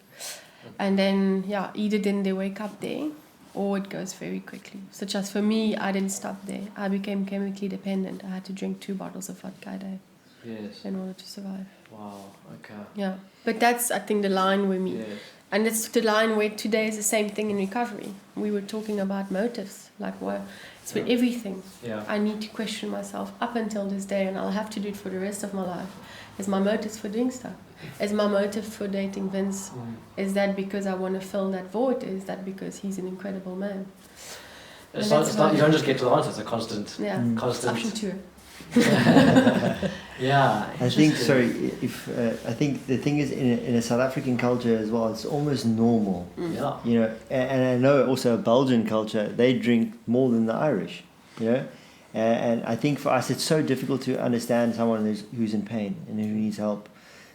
Okay. And then, either then they wake up there, or it goes very quickly. Such as for me, I didn't stop there. I became chemically dependent. I had to drink 2 bottles of vodka a day. Yes. In order to survive. Wow, okay. Yeah, but that's, I think, the line with me. Yes. And it's the line where today is the same thing in recovery. We were talking about motives, like what it's with everything. Yeah. I need to question myself up until this day, and I'll have to do it for the rest of my life. Is my motives for doing stuff? Is my motive for dating Vince? Is that because I want to fill that void? Is that because he's an incredible man? It's not, you don't just get to the answer, it's a constant. Yeah. Constant. Option 2. Yeah. I think, sorry, I think the thing is in a South African culture as well, it's almost normal. Yeah. You know, and I know also a Belgian culture, they drink more than the Irish, you know. And I think for us, it's so difficult to understand someone who's in pain and who needs help,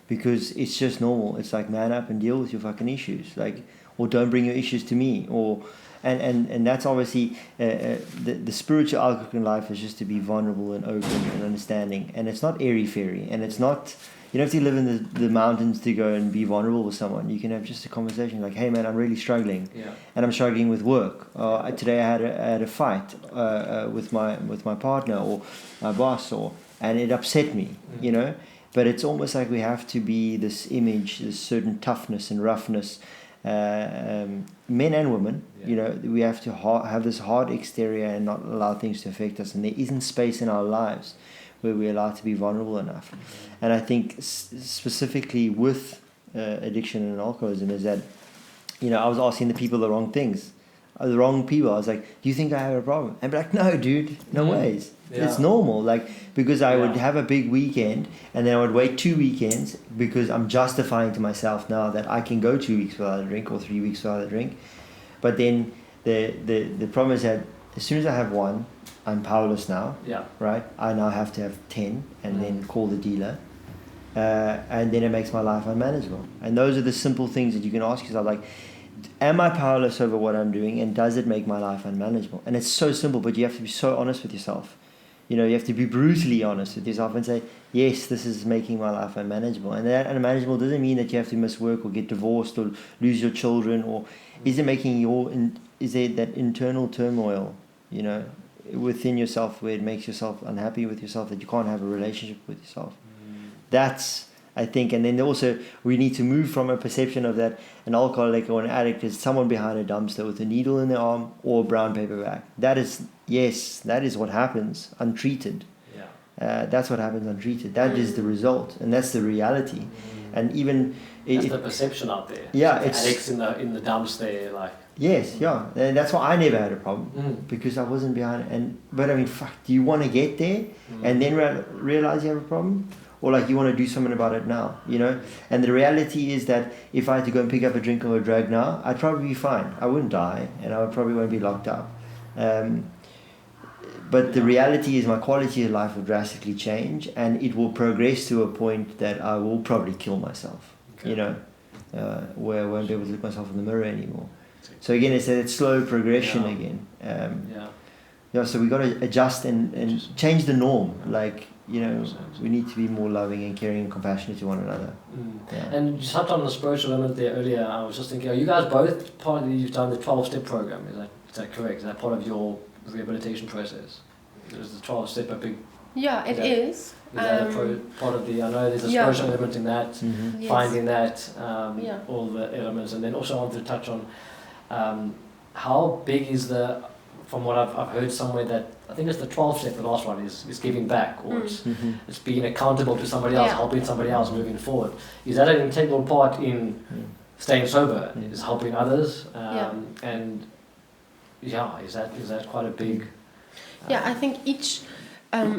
because it's just normal. It's like, man up and deal with your fucking issues, like, or don't bring your issues to me, or. And that's obviously the spiritual outlook in life is just to be vulnerable and open and understanding. And it's not airy-fairy. And it's not, you don't have to live in the mountains to go and be vulnerable with someone. You can have just a conversation like, hey man, I'm really struggling. Yeah. And I'm struggling with work. Today I had a fight with my partner or my boss, and it upset me, you know. But it's almost like we have to be this image, this certain toughness and roughness. Men and women, you know, we have to have this hard exterior and not allow things to affect us. And there isn't space in our lives where we're allowed to be vulnerable enough. And I think specifically with addiction and alcoholism is that, you know, I was asking the people the wrong things, the wrong people. I was like, do you think I have a problem? And be like, no, dude, no ways. Yeah. It's normal. Like, because I would have a big weekend and then I would wait 2 weekends because I'm justifying to myself now that I can go 2 weeks without a drink or 3 weeks without a drink. But then the problem is that as soon as I have one, I'm powerless now. Yeah. Right? I now have to have 10 and then call the dealer. And then it makes my life unmanageable. And those are the simple things that you can ask yourself, like, am I powerless over what I'm doing, and does it make my life unmanageable? And it's so simple, but you have to be so honest with yourself. You know, you have to be brutally honest with yourself and say, yes, this is making my life unmanageable. And that unmanageable doesn't mean that you have to miss work or get divorced or lose your children, or is it making is there that internal turmoil, you know, within yourself where it makes yourself unhappy with yourself, that you can't have a relationship with yourself? That's, I think, and then also we need to move from a perception of that an alcoholic or an addict is someone behind a dumpster with a needle in their arm or a brown paper bag. That is, yes, that is what happens untreated. Yeah. That's what happens untreated. That is the result, and that's the reality. And even that's the perception out there. Yeah, so it's addicts in the dumps there, like. Yes, yeah, and that's why I never had a problem because I wasn't behind it. But I mean, fuck, do you want to get there and then realize you have a problem? Or like you want to do something about it now, you know? And the reality is that if I had to go and pick up a drink or a drug now, I'd probably be fine. I wouldn't die, and I probably won't be locked up. But the reality is my quality of life will drastically change, and it will progress to a point that I will probably kill myself, you know, where I won't be able to look myself in the mirror anymore. So again, it's that slow progression again. So we got to adjust and change the norm, like, you know, we need to be more loving and caring and compassionate to one another. And you touched on the spiritual element there earlier. I was just thinking, are you guys both you've done the 12-step program? Is that correct? Is that part of your rehabilitation process? Is the 12-step a big? Yeah, it is. Is that part of the? I know there's a spiritual element in that, finding that, all the elements, and then also I wanted to touch on how big is the. From what I've heard somewhere, that I think it's the 12th step, the last one is giving back, or it's being accountable to somebody else, helping somebody else moving forward. Is that an integral part in staying sober? Is helping others, and is that quite a big? I think each.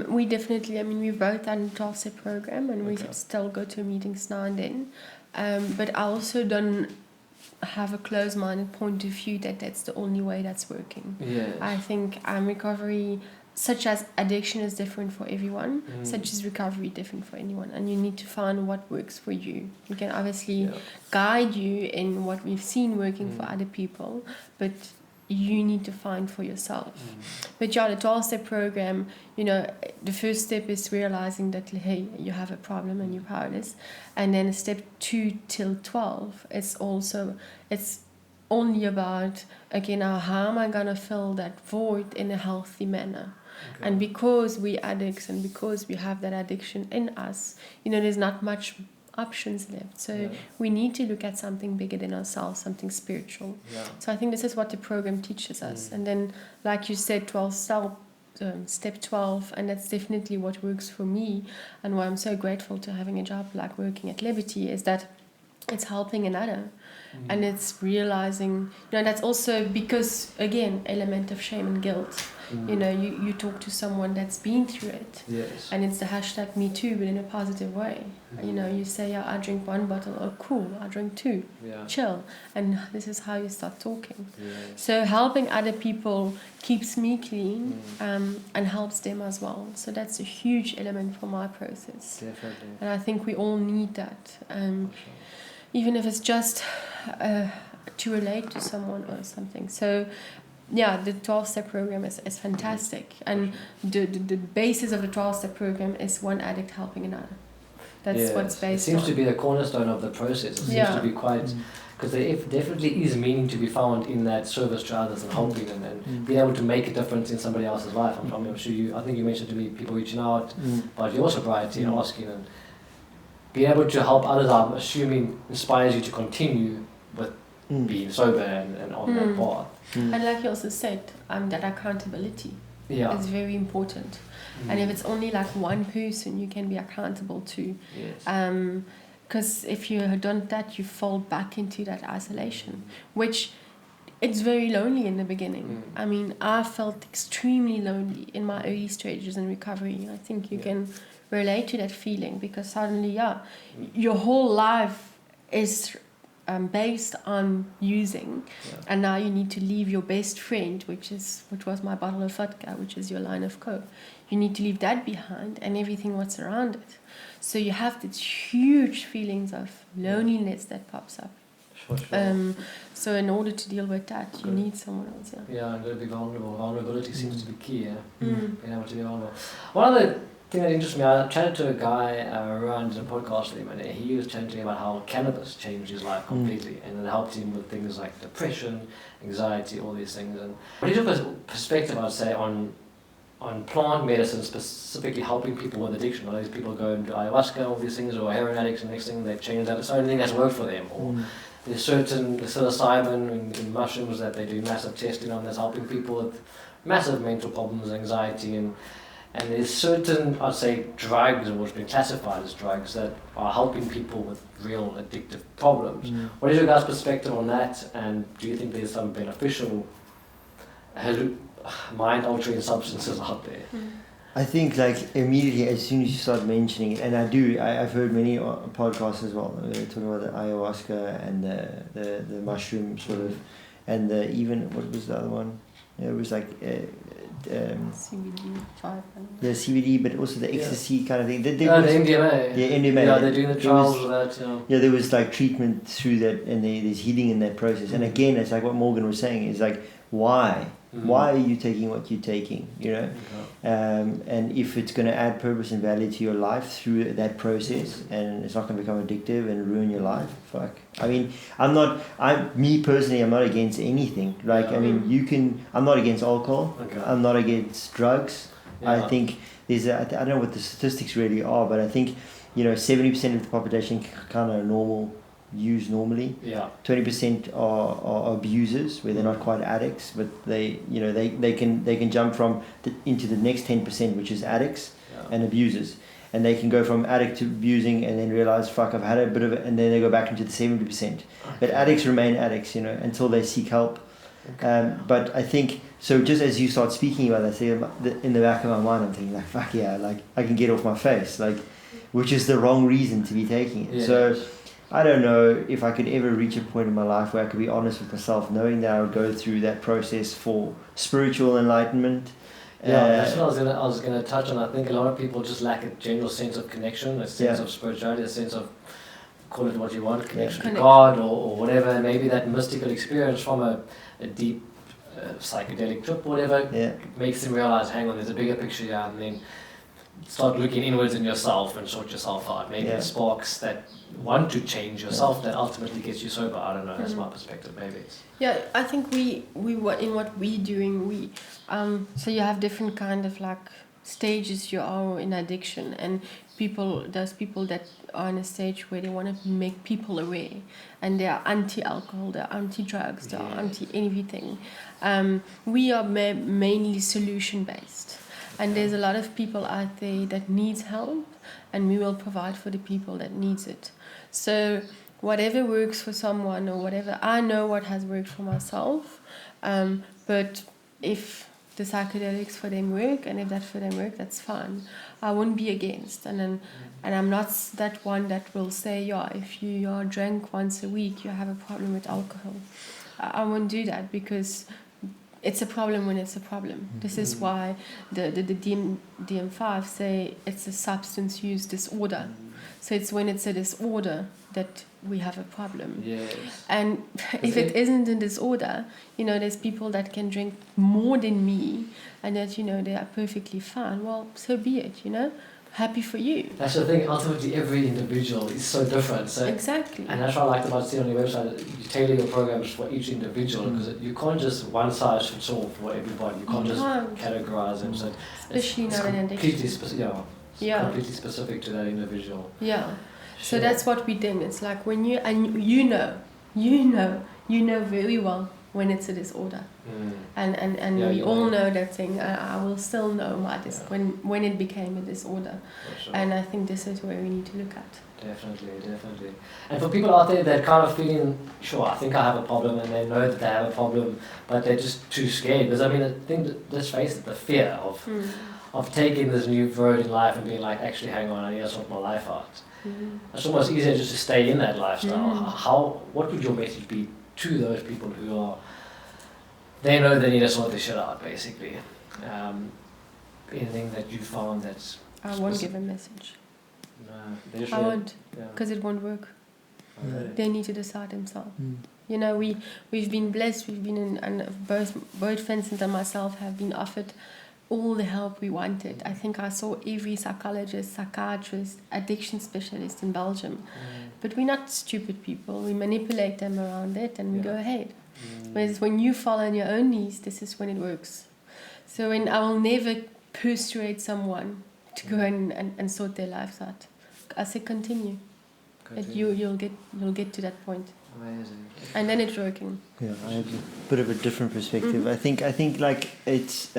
We definitely. I mean, we've both done the 12-step program, and we still go to meetings now and then. But I also don't have a closed-minded point of view that that's the only way that's working. Yes. I think recovery, such as addiction, is different for everyone, such as recovery different for anyone, and you need to find what works for you. We can obviously guide you in what we've seen working for other people, but you need to find for yourself. But the 12-step program, you know, the first step is realizing that, hey, you have a problem and you're powerless. And then step 2 till 12, it's only about, again, how am I going to fill that void in a healthy manner? Okay. And because we're addicts and because we have that addiction in us, you know, there's not much options left. So Yeah. we need to look at something bigger than ourselves, something spiritual. Yeah. So I think this is what the program teaches us. And then, like you said, 12 step 12, and that's definitely what works for me, and why I'm so grateful to having a job like working at Liberty, is that it's helping another. And it's realizing, that's also because, again, element of shame and guilt. You talk to someone that's been through it, Yes. and it's the hashtag me too, but in a positive way. You say, yeah, I drink 1 bottle, oh cool, I drink 2, Yeah. chill, and this is how you start talking. Yes. So helping other people keeps me clean, and helps them as well. So that's a huge element for my process. Definitely. And I think we all need that, For sure. even if it's just to relate to someone or something. So yeah, the 12-step program is fantastic. And the basis of the 12-step program is one addict helping another. That's what's based It seems on. to be the cornerstone of the process. It seems to be quite... Because there definitely is meaning to be found in that service to others and helping and being able to make a difference in somebody else's life. I'm sure I think you mentioned to me people reaching out about your sobriety and asking, and being able to help others, I'm assuming, inspires you to continue with being sober and on that path. And like you also said, that accountability is very important. And if it's only like one person you can be accountable to, because if you have done that, you fall back into that isolation, which it's very lonely in the beginning. I mean, I felt extremely lonely in my early stages in recovery. I think you can relate to that feeling, because suddenly, your whole life is based on using, and now you need to leave your best friend, which was my bottle of vodka, which is your line of coke. You need to leave that behind and everything what's around it. So you have these huge feelings of loneliness that pops up. Sure. So in order to deal with that, you need someone else. Yeah, and to be vulnerable. Vulnerability seems to be key. Being able to be vulnerable. One other thing that interests me, I chatted to a guy around the podcast with him, and he was chatting to me about how cannabis changed his life completely, and it helped him with things like depression, anxiety, all these things. And what is your perspective, I'd say, on plant medicine specifically helping people with addiction? All these people go into ayahuasca, all these things, or heroin addicts, and next thing they've changed that. It's the only thing that's worked for them. Or there's certain psilocybin in mushrooms that they do massive testing on that's helping people with massive mental problems, anxiety, and there's certain, I'd say, drugs, or what's been classified as drugs, that are helping people with real addictive problems. What is your guys' perspective on that, and do you think there's some beneficial mind-altering substances out there? I think like immediately as soon as you start mentioning it, and I've heard many podcasts as well, talking about the ayahuasca and the mushroom sort of, and even, what was the other one? It was like CBD 5. the CBD, but also the ecstasy kind of thing. The MDMA. Yeah, MDMA. Yeah, they're doing the trials with that. Yeah, there was like treatment through that, and there's healing in that process. And again, it's like what Morgane was saying, is like, why? Why are you taking what you're taking, and if it's going to add purpose and value to your life through that process, and it's not going to become addictive and ruin your life, fuck. I mean, I'm not against anything. Like, I mean, I'm not against alcohol. I'm not against drugs. I think I don't know what the statistics really are, but I think 70% of the population kind of use normally. 20% are abusers, where they're not quite addicts, but they can jump into the next 10%, which is addicts and abusers, and they can go from addict to abusing and then realize, fuck, I've had a bit of it, and then they go back into the 70%. But addicts remain addicts, until they seek help. But I think, so just as you start speaking about that, in the back of my mind, I'm thinking like, fuck yeah, like I can get off my face, like, which is the wrong reason to be taking it. So I don't know if I could ever reach a point in my life where I could be honest with myself, knowing that I would go through that process for spiritual enlightenment. That's what I was gonna touch on. I think a lot of people just lack a general sense of connection, a sense of spirituality, a sense of, call it what you want, connection to God or whatever. And maybe that mystical experience from a deep psychedelic trip or whatever makes them realize, hang on, there's a bigger picture here, and then start looking inwards in yourself and sort yourself out. Maybe it sparks that want to change yourself that ultimately gets you sober. I don't know, that's my perspective. Maybe it's... Yeah, I think we in what we're doing, so you have different kind of like stages you are in addiction, and There's people that are in a stage where they want to make people aware, and they are anti-alcohol, they're anti-drugs, they're anti-everything. We are mainly solution-based, and there's a lot of people out there that needs help, and we will provide for the people that needs it. So whatever works for someone, or whatever, I know what has worked for myself, but if the psychedelics for them work, and if that for them work, that's fine. I won't be against, and I'm not that one that will say, yeah, if you are drunk once a week, you have a problem with alcohol. I won't do that, because it's a problem when it's a problem. This is why the DSM-5 say it's a substance use disorder. So it's when it's a disorder that we have a problem. Yes. And if it isn't a disorder, there's people that can drink more than me, and that, they are perfectly fine. Well, so be it, Happy for you. That's the thing, ultimately every individual is so different. So, exactly. And that's what I liked about seeing on your website, that you tailor your programs for each individual, because you can't just one size fits all for everybody. You can't just categorize them. So especially it's not an addiction. Completely specific to that individual. Yeah. Sure. So that's what we did. It's like when you know very well when it's a disorder. And we all know that thing. I will still know when it became a disorder. Sure. And I think this is where we need to look at. Definitely. And for people out there that kind of feeling, sure, I think I have a problem, and they know that they have a problem, but they're just too scared. Because I think that, let's face it, the fear of taking this new road in life and being like, actually, hang on, I need to sort my life out. It's almost easier just to stay in that lifestyle. What would your message be to those people who are, they know they need to sort this shit out, basically? Anything that you found that's... I won't give a message. No, I won't, because it won't work. Okay. They need to decide themselves. We've been blessed. We've been and both Vincent and myself have been offered all the help we wanted. I think I saw every psychologist, psychiatrist, addiction specialist in Belgium. But we're not stupid people. We manipulate them around it, and we go ahead. Whereas when you fall on your own knees, this is when it works. So I will never persuade someone to go and sort their lives out. I say continue. You'll get to that point. Amazing. And then it's working. Yeah, I have a bit of a different perspective. I think like it's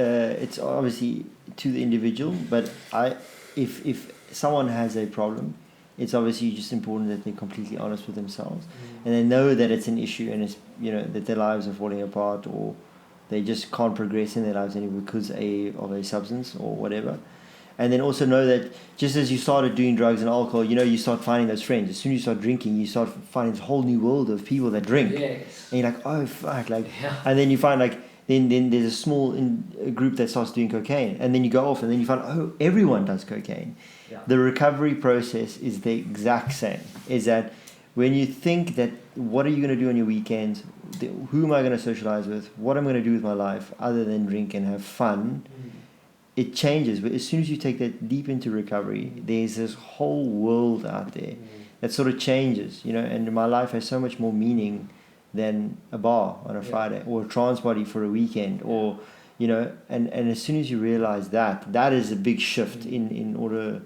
obviously to the individual, but if someone has a problem, it's obviously just important that they're completely honest with themselves, and they know that it's an issue, and it's that their lives are falling apart, or they just can't progress in their lives anymore because of a substance or whatever. And then also know that just as you started doing drugs and alcohol, you start finding those friends. As soon as you start drinking, you start finding this whole new world of people that drink. Yes. And you're like, oh fuck, and then you find then there's a small group that starts doing cocaine, and then you go off, and then you find, oh, everyone does cocaine. Yeah. The recovery process is the exact same. Is that when you think that what are you going to do on your weekends, who am I going to socialize with, what am I going to do with my life other than drink and have fun, it changes. But as soon as you take that deep into recovery, there's this whole world out there that sort of changes, and my life has so much more meaning than a bar on a Friday, or a trance body for a weekend, or and as soon as you realize that is a big shift in order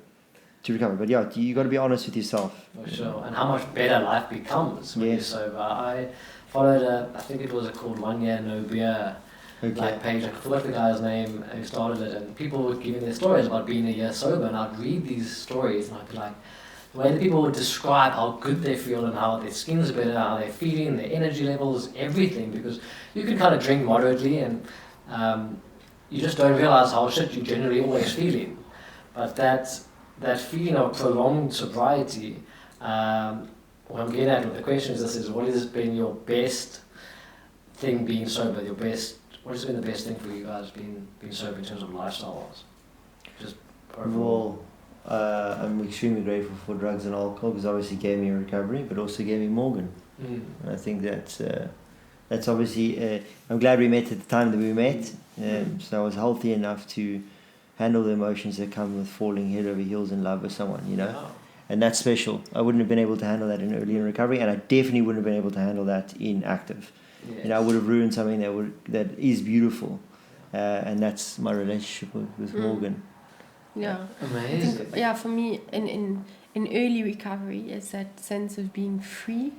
to recover. But you got to be honest with yourself. For sure. And how much better life becomes when you're sober. I followed I think it was called 1 Year No Beer page. I forgot the guy's name who started it, and people were giving their stories about being a year sober, and I'd read these stories and I'd be like, the way the people would describe how good they feel and how their skin's better, how they're feeling, their energy levels, everything, because you can kind of drink moderately and you just don't realize how shit you're generally always feeling. But that feeling of prolonged sobriety, what I'm getting at with the question is what has been your best thing being sober, what has been the best thing for you guys being sober in terms of lifestyle-wise? Just overall. Well, I'm extremely grateful for drugs and alcohol, because obviously it gave me a recovery, but also gave me Morgane. I think that's obviously, I'm glad we met at the time that we met, so I was healthy enough to handle the emotions that come with falling head over heels in love with someone, Wow. And that's special. I wouldn't have been able to handle that in early in recovery, and I definitely wouldn't have been able to handle that in active. Yes. I would have ruined something that is beautiful, and that's my relationship with Morgane. Yeah. Amazing. Yeah, for me, in early recovery, is that sense of being free,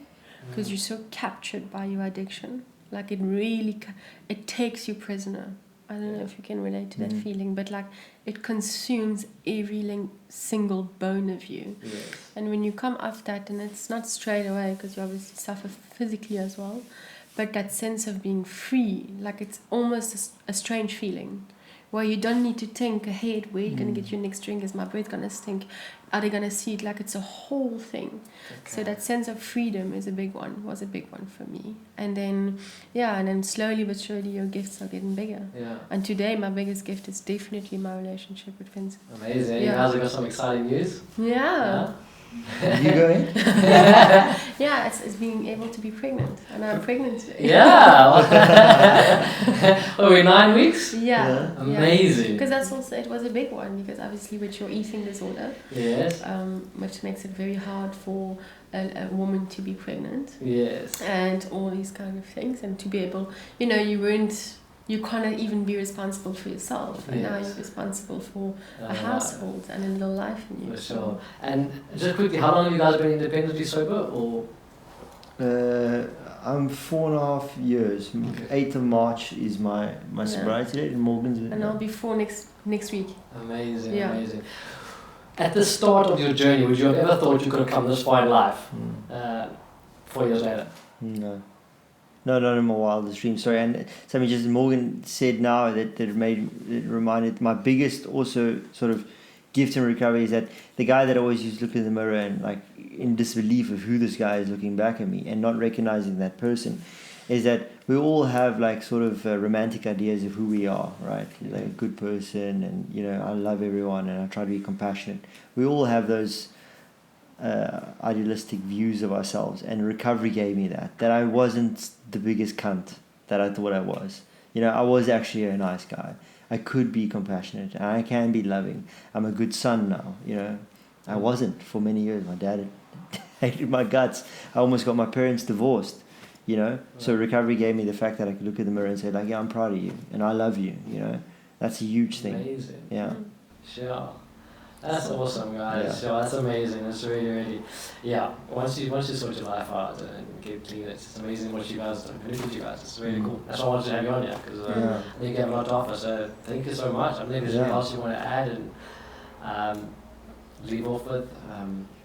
because you're so captured by your addiction. Like it really, it takes you prisoner. I don't know if you can relate to that feeling, but like it consumes every single bone of you. Yes. And when you come off that, and it's not straight away because you obviously suffer physically as well, but that sense of being free, like it's almost a strange feeling where you don't need to think ahead, where you're going to get your next drink, is my breath going to stink, are they going to see it, like it's a whole thing. Okay. So that sense of freedom was a big one for me. And then slowly but surely your gifts are getting bigger. Yeah. And today my biggest gift is definitely my relationship with Vincent. Amazing. Yeah. You guys have got some exciting news? Yeah. You going? Yeah, it's being able to be pregnant, and I'm pregnant today. Yeah. Are we 9 weeks? Yeah. Amazing. Because that's also, it was a big one, because obviously with your eating disorder, Yes. which makes it very hard for a woman to be pregnant, Yes. and all these kind of things, and to be able, you can't even be responsible for yourself, and now Yes. you're responsible for a household and a little life in you. For sure. And just quickly, how long have you guys been independently sober? Or I'm 4.5 years. Okay. 8th of March is my sobriety date, and Morgane's. And I'll be 4 next week. amazing, Yeah. amazing. At the start of your journey, would you have ever thought you could have come this far in life? 4 years later. No. No, not in my wildest dreams. Sorry, and something just Morgane said now that it reminded my biggest also sort of gift in recovery is that the guy that always used to look in the mirror and like in disbelief of who this guy is looking back at me and not recognizing that person, is that we all have like sort of romantic ideas of who we are, right? Like a good person, and I love everyone and I try to be compassionate. We all have those idealistic views of ourselves, and recovery gave me that I wasn't the biggest cunt that I thought I was. I was actually a nice guy. I could be compassionate and I can be loving. I'm a good son now. I wasn't for many years. My dad hated my guts. I almost got my parents divorced. So recovery gave me the fact that I could look in the mirror and say like, yeah, I'm proud of you and I love you. That's a huge thing. Amazing. Yeah. Sure. That's awesome, guys. Yeah. Sure, that's amazing. It's really, really, yeah. Once you sort your life out and get clean, it's just amazing what you guys do. Look at you guys. It's really cool. That's why I wanted to have you on here, because I think you have a lot to offer. So thank you so much. I believe there's anything else you want to add and leave off with.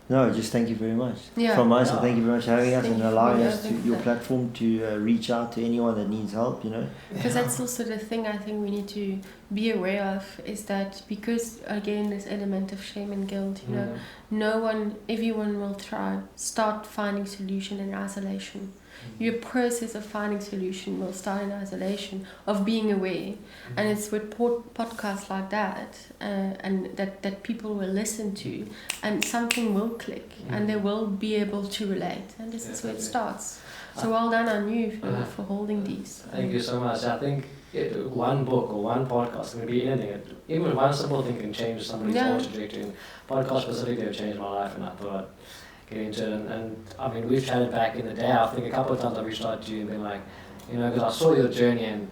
No, just thank you very much. Yeah. From us, thank you very much for having us Thank and you for allowing being us to open your for that. platform to reach out to anyone that needs help. Because that's also the thing I think we need to be aware of, is that because again this element of shame and guilt, everyone will start finding solution in isolation. Your process of finding solution will start in isolation, of being aware, and it's with podcasts like that and that people will listen to, and something will click and they will be able to relate, and this is where it starts. So well done on you for holding these. Thank you so much. I think one book or one podcast can be anything. Even one simple thing can change somebody's whole trajectory. And podcast specifically have changed my life, and I thought I'd get into it. And I mean, we've chatted back in the day. I think a couple of times I've reached out to you and been like, because I saw your journey and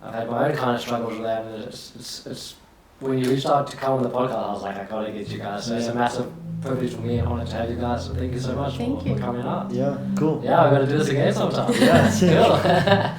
I've had my own kind of struggles with that. And it's when you reached out to come on the podcast, I was like, I gotta get you guys. So it's a massive privilege for me and honor to have you guys. So thank you so much for coming out. Yeah, cool. Yeah, we're gonna do this again sometime. Yeah, Cool.